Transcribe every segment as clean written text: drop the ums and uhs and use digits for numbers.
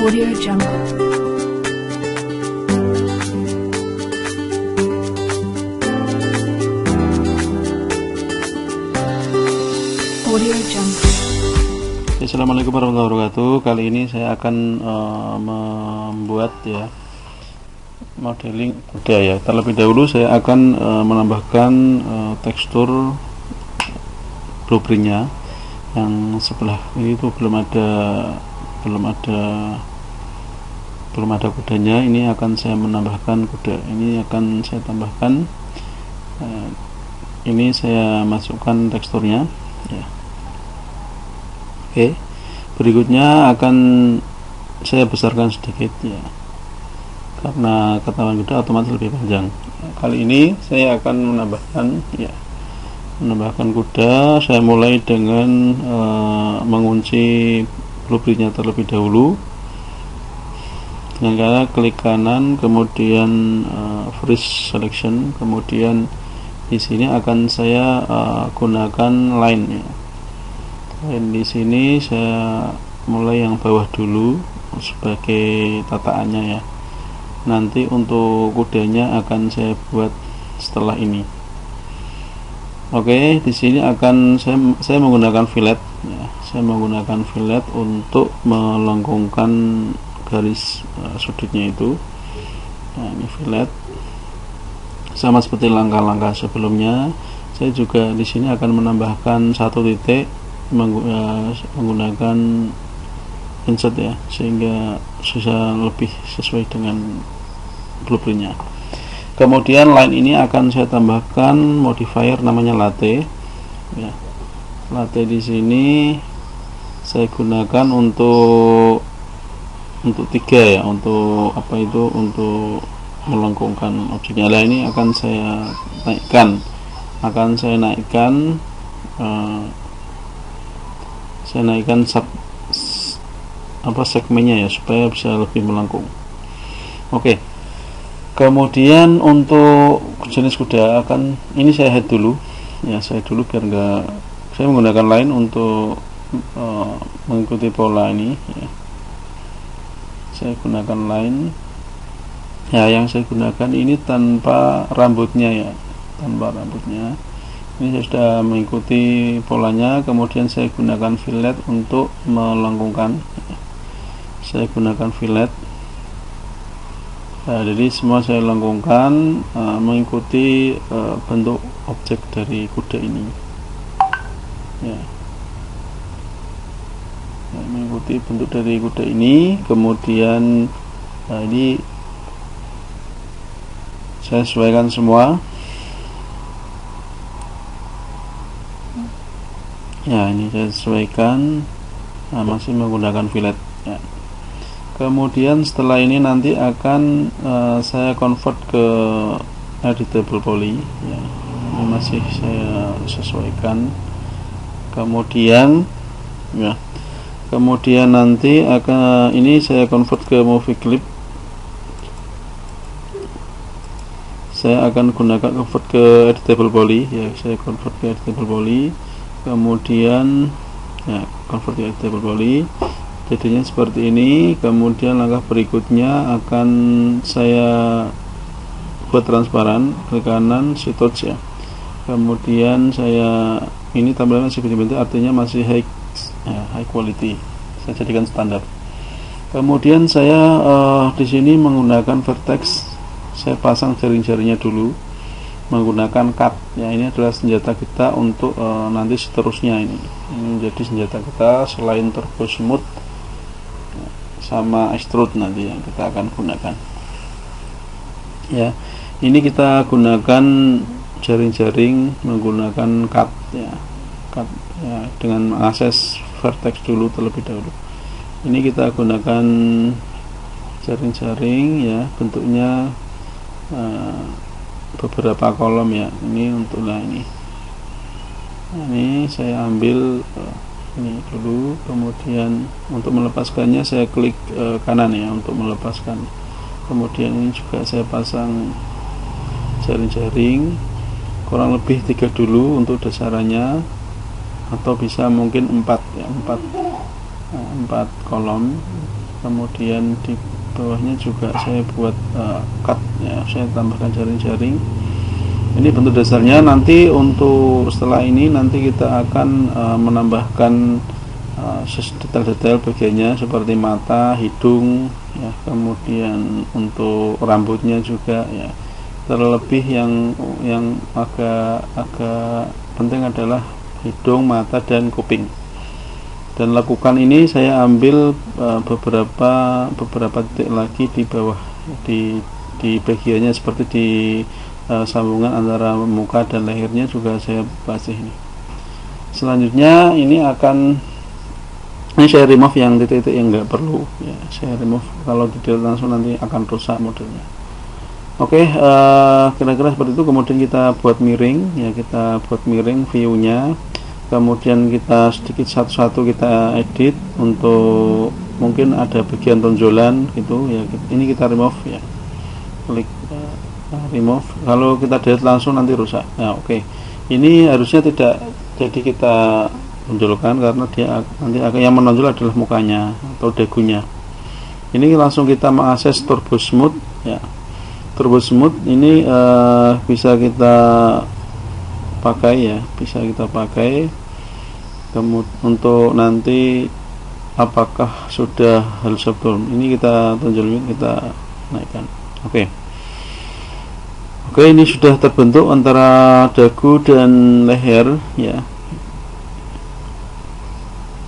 Audio Jungle. Audio Jungle. Assalamualaikum warahmatullahi wabarakatuh. Kali ini saya akan membuat modeling kuda ya. Terlebih dahulu saya akan menambahkan tekstur blueprintnya. Yang sebelah ini itu belum ada kudanya. Ini akan saya menambahkan kuda. Ini akan saya tambahkan. Ini saya masukkan teksturnya ya. Oke, berikutnya akan saya besarkan sedikit ya, karena ketebalan kuda otomatis lebih panjang. Kali ini saya akan menambahkan kuda. Saya mulai dengan mengunci blueprintnya terlebih dahulu dengan cara klik kanan, kemudian freeze selection, kemudian di sini akan saya gunakan line ya. Dan di sini saya mulai yang bawah dulu sebagai tataannya ya. Nanti untuk kudanya akan saya buat setelah ini. Oke, di sini akan saya menggunakan fillet ya. Saya menggunakan fillet untuk melengkungkan garis sudutnya itu. Nah, ini fillet. Sama seperti langkah-langkah sebelumnya, saya juga di sini akan menambahkan satu titik menggunakan insert ya, sehingga bisa lebih sesuai dengan blueprintnya. Kemudian line ini akan saya tambahkan modifier namanya latte ya. Latte di sini saya gunakan untuk 3 ya, untuk untuk melengkungkan objeknya. Nah, ini akan saya naikkan segmennya ya, supaya bisa lebih melengkung. Oke. Kemudian untuk jenis kuda ini saya head dulu ya, biar saya menggunakan line untuk mengikuti pola ini ya. Saya gunakan line ya, yang saya gunakan ini tanpa rambutnya ya, ini saya sudah mengikuti polanya. Kemudian saya gunakan fillet untuk melengkungkan ya. Saya gunakan fillet. Nah, jadi semua saya lengkungkan mengikuti bentuk objek dari kuda ini ya. Mengikuti bentuk dari kuda ini. Kemudian ini saya sesuaikan semua ya, ini saya sesuaikan masih menggunakan fillet ya. Kemudian setelah ini nanti akan saya convert ke editable poly ya. Ini masih saya sesuaikan. Kemudian nanti ini saya convert ke movie clip. Saya akan gunakan convert ke editable poly ya. Saya convert ke editable poly. Kemudian ya, convert ke editable poly. Jadinya seperti ini. Kemudian langkah berikutnya akan saya buat transparan, ke kanan shift touch ya. Kemudian ini tampilan masih bintik-bintik, artinya masih high quality. Saya jadikan standar. Kemudian saya di sini menggunakan vertex. Saya pasang jaring-jaringnya dulu menggunakan cut ya. Ini adalah senjata kita untuk nanti seterusnya ini menjadi senjata kita selain turbo smooth sama extrude nanti yang kita akan gunakan ya. Ini kita gunakan jaring-jaring menggunakan cut ya, dengan mengakses vertex dulu terlebih dahulu. Ini kita gunakan jaring-jaring ya, bentuknya beberapa kolom ya. Ini untuk ini saya ambil ini dulu. Kemudian untuk melepaskannya saya klik kanan ya, untuk melepaskan. Kemudian ini juga saya pasang jaring-jaring kurang lebih 3 dulu untuk dasarannya, atau bisa mungkin 4 ya, 4 kolom kemudian di bawahnya juga saya buat cut ya, saya tambahkan jaring-jaring. Ini bentuk dasarnya. Nanti untuk setelah ini nanti kita akan menambahkan detail-detail bagiannya seperti mata, hidung ya, kemudian untuk rambutnya juga ya. Terlebih yang agak penting adalah hidung, mata, dan kuping. Dan lakukan ini saya ambil beberapa titik lagi di bawah, di bagiannya seperti di sambungan antara muka dan lehernya juga saya basih ini. Selanjutnya ini saya remove yang titik-titik yang enggak perlu ya, saya remove. Kalau tidak langsung nanti akan rusak modelnya. Oke, kira-kira seperti itu. Kemudian kita buat miring ya, kita buat miring view-nya. Kemudian kita sedikit satu-satu kita edit untuk mungkin ada bagian tonjolan gitu ya, ini kita remove ya, klik remove. Kalau kita delete langsung nanti rusak. Nah, oke. Ini harusnya tidak jadi kita tonjolkan karena dia nanti yang menonjol adalah mukanya atau dagunya. Ini langsung kita mengakses turbo smooth ya. Turbo smooth ini bisa kita pakai ya, bisa kita pakai untuk nanti apakah sudah halus atau belum. Ini kita tonjolin, kita naikkan. Oke, ini sudah terbentuk antara dagu dan leher ya.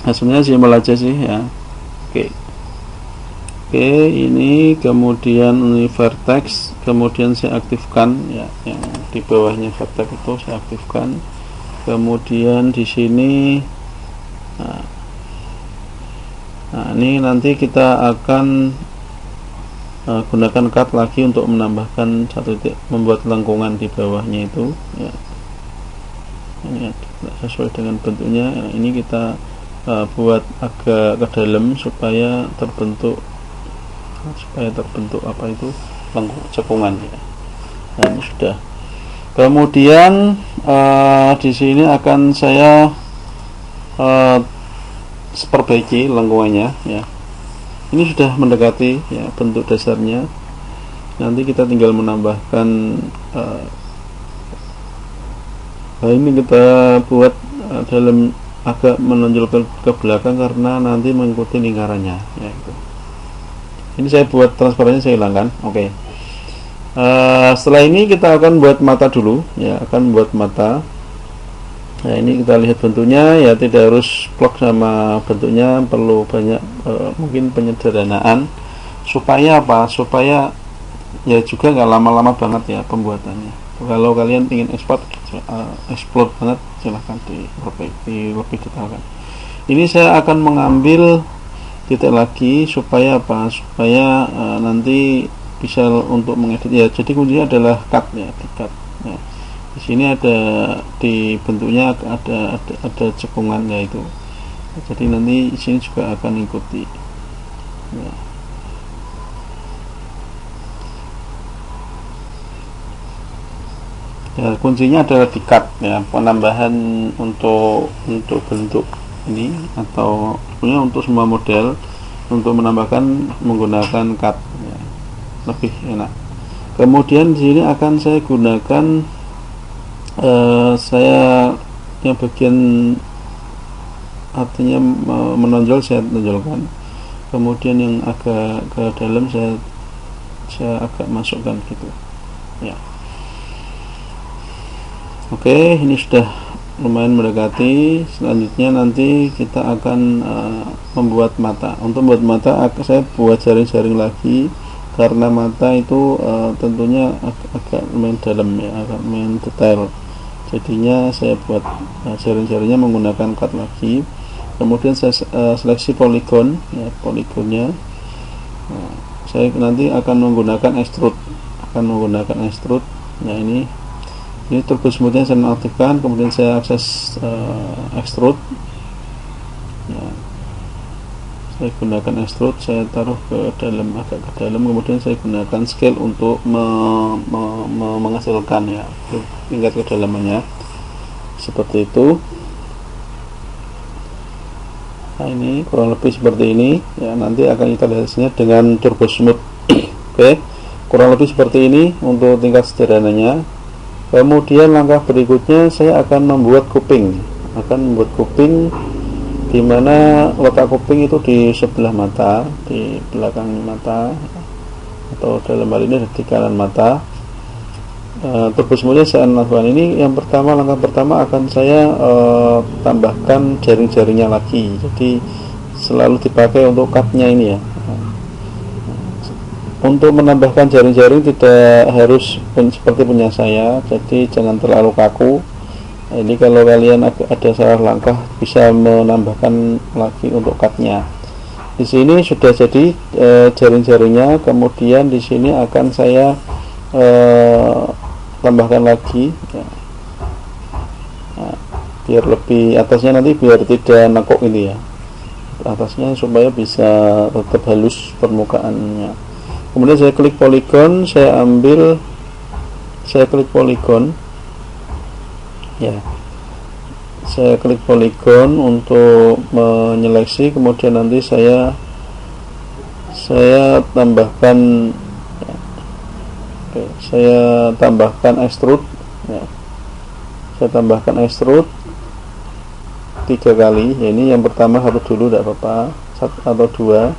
Hasilnya simpel aja sih ya. Oke, ini kemudian ini vertex, kemudian saya aktifkan ya, yang di bawahnya vertex itu saya aktifkan. Kemudian di sini nah ini nanti kita akan gunakan cut lagi untuk menambahkan satu titik, membuat lengkungan di bawahnya itu ya. Ini sesuai dengan bentuknya. Nah, ini kita buat agak ke dalam supaya terbentuk apa itu, cekungan ya. Nah, ini sudah. Kemudian di sini akan saya perbaiki lengkungannya ya. Ini sudah mendekati ya bentuk dasarnya. Nanti kita tinggal menambahkan ini kita buat dalam agak menonjol ke belakang karena nanti mengikuti lingkarannya ya itu. Ini saya buat transparannya, saya hilangkan. Oke. Setelah ini kita akan buat mata dulu ya, akan buat mata. Nah, ini kita lihat bentuknya ya, tidak harus plok sama bentuknya, perlu banyak mungkin penyederhanaan supaya apa? Supaya ya juga nggak lama-lama banget ya pembuatannya. Kalau kalian ingin explode banget, silahkan lebih detailkan. Ini saya akan mengambil titik lagi supaya apa? Supaya nanti bisa untuk mengedit ya. Jadi kuncinya adalah cut ya, di cut ya. Di sini ada di bentuknya ada cekungan ya itu. Jadi nanti di sini juga akan ikuti ya. Ya, kuncinya adalah di cut ya, penambahan untuk bentuk ini atau sebenarnya untuk semua model untuk menambahkan menggunakan cut ya, lebih enak. Kemudian di sini akan saya gunakan saya yang bagian artinya menonjol saya tonjolkan. Kemudian yang agak ke dalam saya agak masukkan gitu ya. Oke, ini sudah lumayan mendekati. Selanjutnya nanti kita akan membuat mata. Untuk membuat mata saya buat jaring-jaring lagi karena mata itu tentunya agak lumayan dalam ya, agak lumayan detail. Jadinya saya buat jaring-jaringnya menggunakan cut lagi. Kemudian saya seleksi poligon ya, poligonnya. Nah, saya nanti akan menggunakan extrude, Nah, ini turbo smoothnya saya aktifkan, kemudian saya akses extrude ya. Saya gunakan extrude, saya taruh ke dalam, agak ke dalam, kemudian saya gunakan scale untuk menghasilkan ya tingkat kedalamannya seperti itu. Nah, ini kurang lebih seperti ini ya, nanti akan kita lihat hasilnya dengan turbo smooth. Oke, kurang lebih seperti ini untuk tingkat sederhananya. Kemudian langkah berikutnya saya akan membuat kuping, di mana letak kuping itu di sebelah mata, di belakang mata, atau dalam hal ini di kanan mata. Turbo smoothnya saya lakukan ini. Yang pertama, langkah pertama akan saya tambahkan jaring-jaringnya lagi, jadi selalu dipakai untuk cutnya ini ya. Untuk menambahkan jaring-jaring tidak harus seperti punya saya, jadi jangan terlalu kaku. Ini kalau kalian ada salah langkah bisa menambahkan lagi untuk cutnya. Di sini sudah jadi jaring-jaringnya, kemudian di sini akan saya tambahkan lagi ya. Nah, biar lebih atasnya nanti biar tidak nekuk ini ya, atasnya supaya bisa tetap halus permukaannya. Kemudian saya klik poligon, saya klik poligon ya, saya klik poligon untuk menyeleksi. Kemudian nanti saya tambahkan ya. Oke, saya tambahkan extrude ya. Saya tambahkan extrude 3 kali ya. Ini yang pertama satu dulu tidak apa-apa, satu atau dua,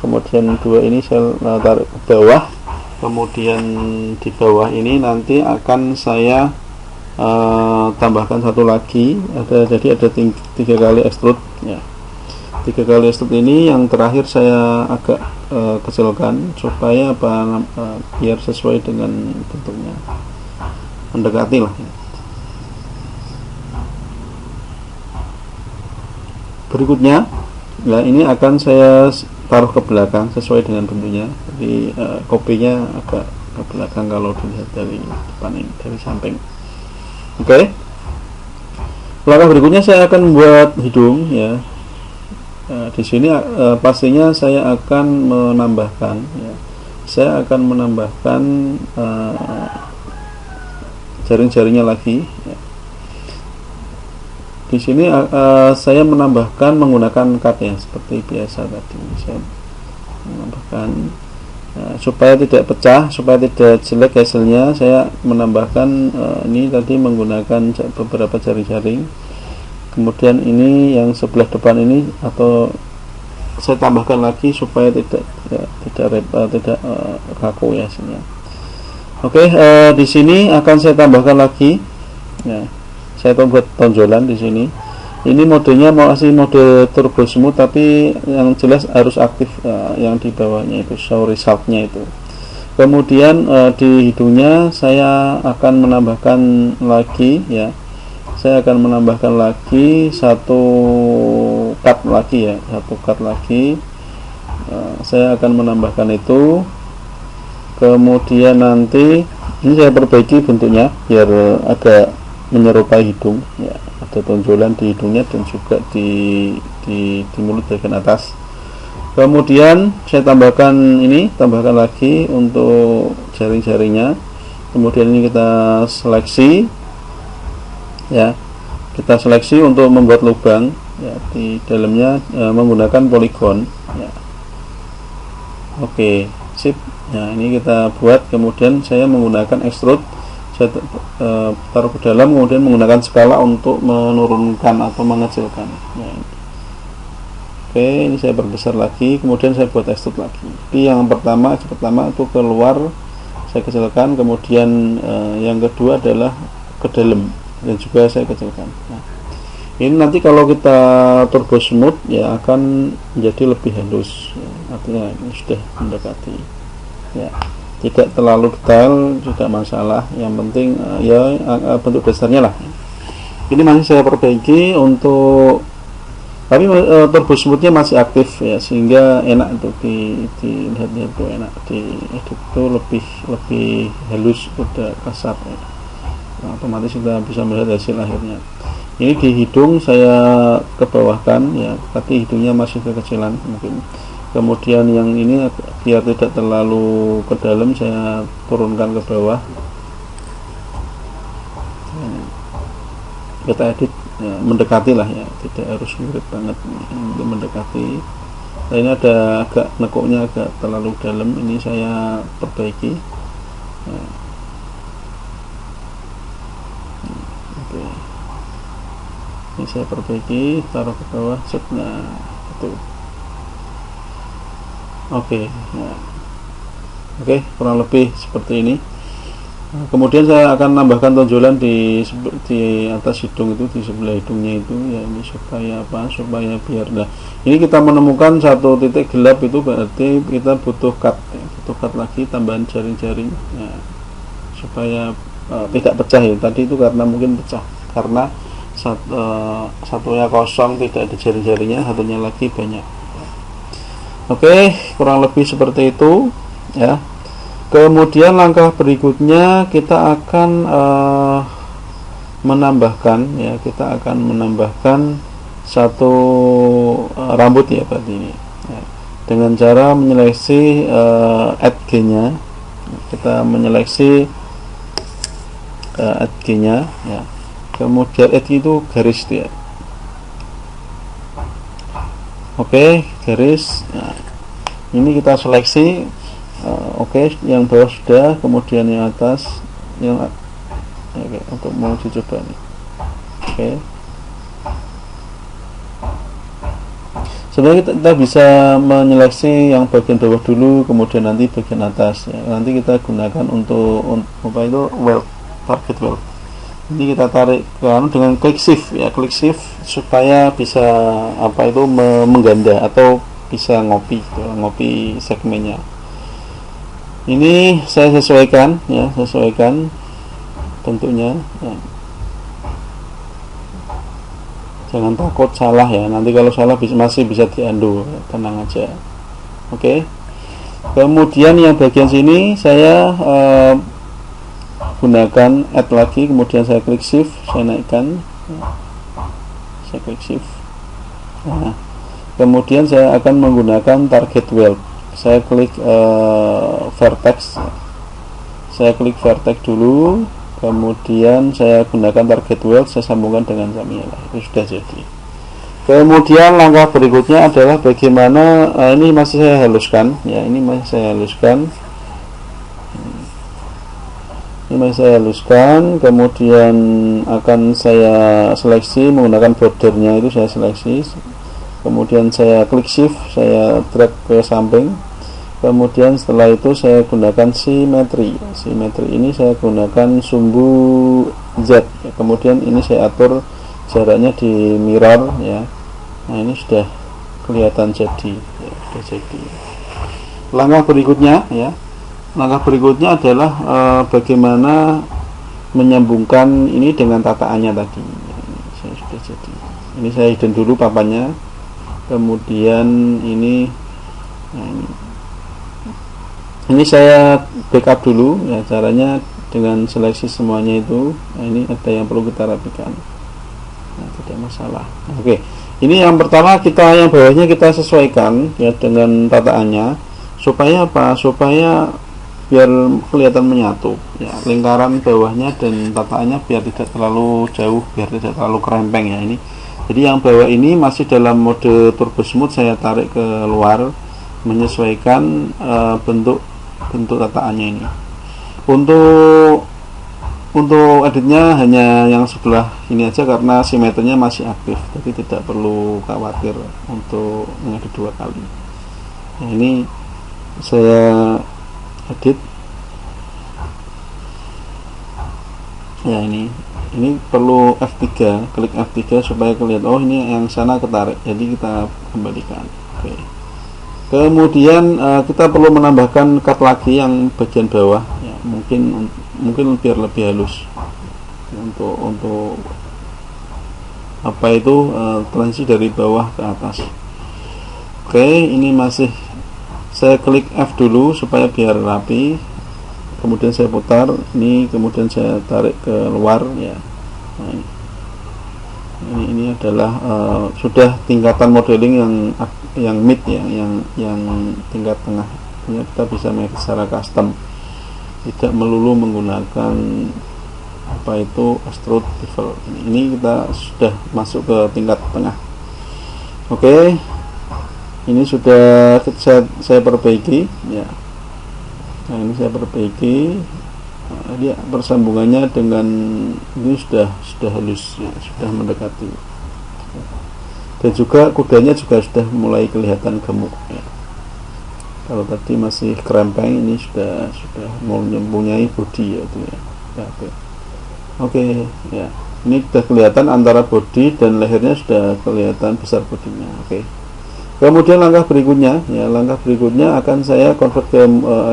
kemudian dua ini saya tarik ke bawah, kemudian di bawah ini nanti akan saya tambahkan satu lagi, jadi ada 3 kali extrude ya. 3 kali extrude ini yang terakhir saya agak kecilkan supaya biar sesuai dengan bentuknya, mendekati lah ya. Berikutnya nah ini akan saya taruh ke belakang sesuai dengan bentuknya, jadi kopinya agak ke belakang kalau dilihat dari depan ini, dari samping. Oke. Langkah berikutnya saya akan membuat hidung ya. Di sini pastinya saya akan menambahkan ya. Saya akan menambahkan jaring-jaringnya lagi ya. Di sini saya menambahkan menggunakan cut ya, seperti biasa tadi. Saya menambahkan supaya tidak pecah, supaya tidak jelek hasilnya, saya menambahkan ini tadi menggunakan beberapa jaring-jaring. Kemudian ini yang sebelah depan ini atau saya tambahkan lagi supaya tidak kaku ya hasilnya. Oke, di sini akan saya tambahkan lagi ya. Saya buat tonjolan di sini. Ini modenya masih mode turbo smooth, tapi yang jelas harus aktif yang di bawahnya itu show resultnya itu. Kemudian di hidungnya saya akan menambahkan lagi ya. Saya akan menambahkan lagi satu cut lagi ya, saya akan menambahkan itu. Kemudian nanti ini saya perbaiki bentuknya biar agak menyerupai hidung ya, ada tonjolan di hidungnya dan juga di mulut bagian atas. Kemudian saya tambahkan lagi untuk jaring-jaringnya. Kemudian ini kita seleksi ya, kita seleksi untuk membuat lubang ya, di dalamnya menggunakan poligon ya. Oke, sip. Nah, ini kita buat. Kemudian saya menggunakan extrude, saya taruh ke dalam, kemudian menggunakan skala untuk menurunkan atau mengecilkan ya. Oke, ini saya perbesar lagi, kemudian saya buat extrude lagi. Jadi yang pertama itu keluar saya kecilkan, kemudian yang kedua adalah ke dalam dan juga saya kecilkan. Nah, ini nanti kalau kita turbo smooth ya akan menjadi lebih halus ya, artinya ini sudah mendekati ya, tidak terlalu detail, tidak masalah, yang penting ya bentuk dasarnya lah. Ini masih saya perbaiki untuk, tapi turbo smoothnya masih aktif ya, sehingga enak untuk dilihat itu, enak diedit itu lebih halus, udah kasar ya. Nah, otomatis kita bisa melihat hasil akhirnya. Ini di hidung saya ke bawahkan ya, tapi hidungnya masih kekecilan mungkin. Kemudian yang ini biar tidak terlalu ke dalam saya turunkan ke bawah. Kita edit ya, mendekati lah ya, tidak harus mirip banget, mendekati. Nah, ini ada agak nekuknya agak terlalu dalam, ini saya perbaiki. Nah, oke, ini saya perbaiki, taruh ke bawah, nah itu. Oke, nah. Oke, kurang lebih seperti ini. Kemudian saya akan nambahkan tonjolan di atas hidung itu, di sebelah hidungnya itu ya, ini supaya apa? Supaya biar, nah ini kita menemukan satu titik gelap, itu berarti kita butuh cut ya, butuh cut lagi tambahan jaring-jaring ya, supaya tidak pecah ya. Tadi itu karena mungkin pecah karena satunya kosong, tidak ada jaring-jaringnya, satunya lagi banyak. Oke, kurang lebih seperti itu ya. Kemudian langkah berikutnya kita akan menambahkan ya, kita akan menambahkan satu rambut ya berarti ini ya, dengan cara menyeleksi add G-nya. Kita menyeleksi add G-nya ya. Kemudian add itu garis ya. Oke, garis. Nah, ini kita seleksi. Oke, yang bawah sudah, kemudian yang atas, yang oke, untuk mau dicoba nih. Oke, sebenarnya kita bisa menyeleksi yang bagian bawah dulu, kemudian nanti bagian atas ya. Nanti kita gunakan untuk apa itu, weld, target weld. Ini kita tarik ke dengan klik shift ya, klik shift supaya bisa apa itu mengganda atau bisa ngopi segmennya. Ini saya sesuaikan ya, sesuaikan bentuknya ya. Jangan takut salah ya, nanti kalau salah masih bisa diundo ya, tenang aja. Oke. Kemudian yang bagian sini saya gunakan add lagi, kemudian saya klik shift, saya naikkan ya. Saya klik shift. Nah, kemudian saya akan menggunakan target weld. Saya klik vertex, saya klik vertex dulu, kemudian saya gunakan target weld, saya sambungkan dengan Zamiela, itu sudah jadi. Kemudian langkah berikutnya adalah bagaimana ini masih saya haluskan ya, ini masih saya haluskan, kemudian akan saya seleksi menggunakan bordernya, itu saya seleksi, kemudian saya klik shift, saya drag ke samping, kemudian setelah itu saya gunakan simetri ini saya gunakan sumbu Z ya. Kemudian ini saya atur jaraknya di mirror ya. Nah, ini sudah kelihatan jadi ya, sudah jadi. Langkah berikutnya adalah bagaimana menyambungkan ini dengan tataannya tadi ya, ini saya sudah jadi. Ini saya hidden dulu papannya, kemudian ini, nah ini saya backup dulu ya, caranya dengan seleksi semuanya itu. Nah, ini ada yang perlu kita rapikan, nah, tidak masalah. Oke, ini yang pertama, yang bawahnya kita sesuaikan ya dengan tataannya, supaya apa? Supaya biar kelihatan menyatu ya, lingkaran bawahnya dan tataannya biar tidak terlalu jauh, biar tidak terlalu kerempeng ya. Ini jadi yang bawah ini masih dalam mode turbo smooth, saya tarik ke luar menyesuaikan bentuk tataannya ini. Untuk editnya hanya yang sebelah ini aja karena simetrinya masih aktif, jadi tidak perlu khawatir untuk mengedit dua kali. Nah, ini saya edit ya, ini perlu F3, klik F3 supaya kelihatan, oh ini yang sana ketarik, jadi kita kembalikan. Oke. Kemudian kita perlu menambahkan cut lagi yang bagian bawah ya, mungkin biar lebih halus untuk apa itu transisi dari bawah ke atas. Oke, ini masih saya klik F dulu supaya biar rapi, kemudian saya putar ini, kemudian saya tarik ke luar ya. Nah, ini adalah sudah tingkatan modeling yang mid ya, yang tingkat tengah. Ini kita bisa make secara custom, tidak melulu menggunakan apa itu extrude bevel. Ini kita sudah masuk ke tingkat tengah. Oke, ini sudah saya perbaiki ya. Nah, ini saya perbaiki. Nah, dia persambungannya dengan ini sudah halus ya, sudah mendekati. Dan juga kudanya juga sudah mulai kelihatan gemuk ya. Kalau tadi masih kerempeng, ini sudah mempunyai bodi ya itu ya. Oke ya. Ini sudah kelihatan antara bodi dan lehernya, sudah kelihatan besar bodinya. Oke. Kemudian langkah berikutnya akan saya convert ke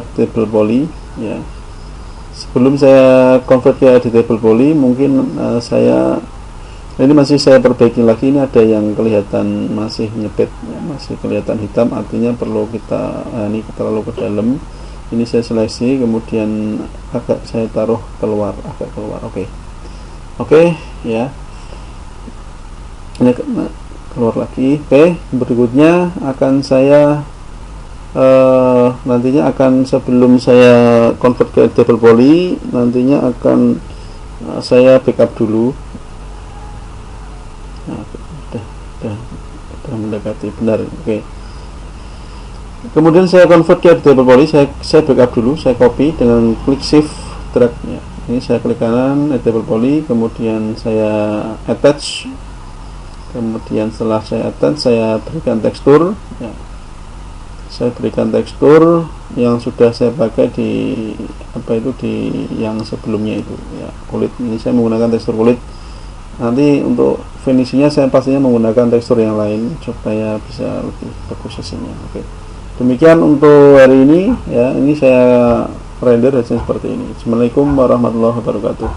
editable poly ya. Sebelum saya convert ke editable poly, mungkin ini masih saya perbaiki lagi. Ini ada yang kelihatan masih nyepit ya, masih kelihatan hitam, artinya perlu kita ini terlalu ke dalam. Ini saya seleksi, kemudian agak saya taruh agak keluar. Oke ya, ini keluar lagi. Oke, berikutnya akan saya nantinya akan, sebelum saya convert ke editable poly, nantinya akan saya backup dulu. Nah, sudah mendekati benar. Oke. Kemudian saya convert ke editable poly, saya backup dulu, saya copy dengan klik shift drag ya. Ini saya klik kanan editable poly, kemudian saya attach. Kemudian setelah saya attach, saya berikan tekstur ya. Saya berikan tekstur yang sudah saya pakai di yang sebelumnya itu ya, kulit. Ini saya menggunakan tekstur kulit. Nanti untuk finishingnya saya pastinya menggunakan tekstur yang lain supaya bisa lebih bagus hasilnya. Oke. Demikian untuk hari ini ya. Ini saya render hasilnya seperti ini. Assalamualaikum warahmatullahi wabarakatuh.